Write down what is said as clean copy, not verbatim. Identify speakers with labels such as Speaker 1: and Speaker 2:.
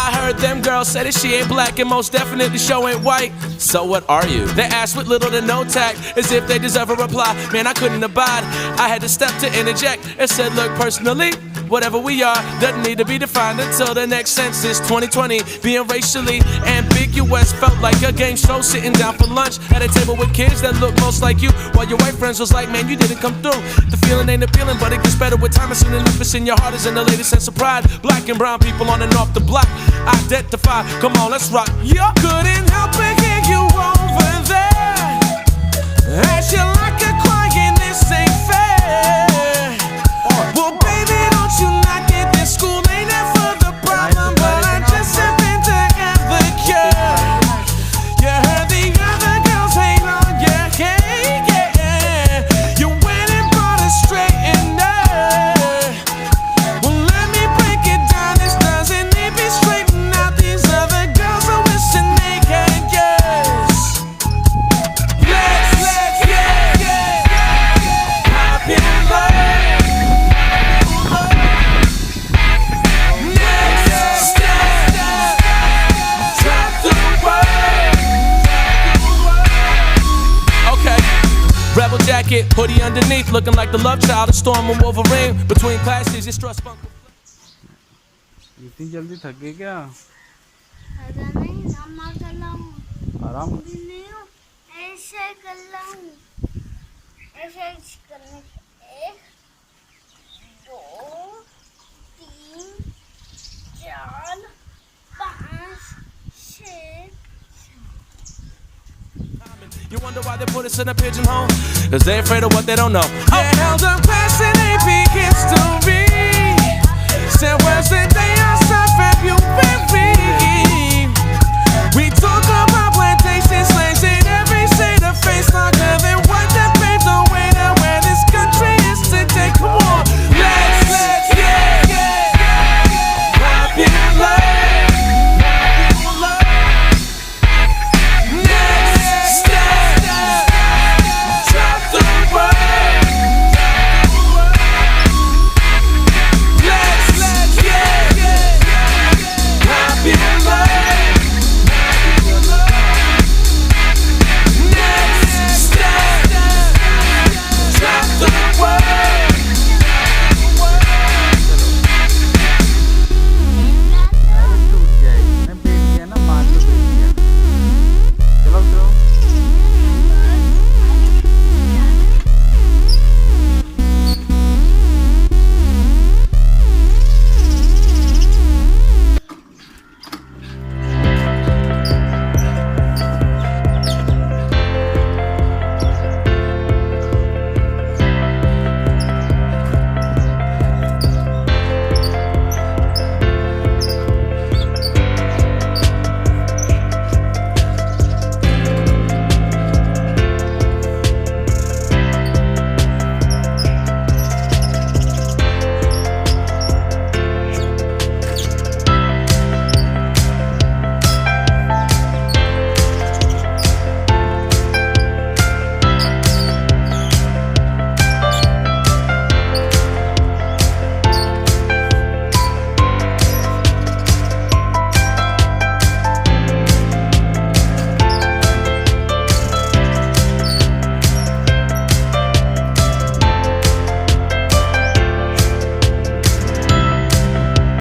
Speaker 1: I heard them girls say that she ain't black and most definitely show ain't white. So what are you? They asked with little to no tact, as if they deserve a reply. Man, I couldn't abide. I had to step to interject and said, look, personally, whatever we are doesn't need to be defined until the next census. 2020, being racially ambiguous felt like a game show. Sitting down for lunch at a table with kids that look most like you, while your white friends was like, man, you didn't come through. The feeling ain't appealing, but it gets better with time. As soon as it's in your heart is in the latest sense of pride. Black and brown people on and off the block, identify. Come on, let's rock. You couldn't help but hear you over there. As you like a crying, this ain't fair. Well, baby, don't you knock it. This school ain't there for the problem, but I just have been to have the cure. You heard the other girls hate on you, yeah. You went and brought us straight in there. Well, let me break it down. This doesn't need be straightened out. These other girls are wishing they could guess. Let's hop in love. Next step, top the world. Okay. Rebel jacket, hoodie underneath, looking like the love child, a storm and Wolverine. Between classes, it's trust funk.
Speaker 2: इतनी जल्दी थक गए क्या? आराम
Speaker 3: ऐसे कर लूं, ऐसे करने एक, दो, तीन, चार, पाँच, छः.
Speaker 1: You wonder why they put us in a pigeonhole? Cause they afraid of what they don't know. Oh, held up class in AP history. Said, where's the day I saw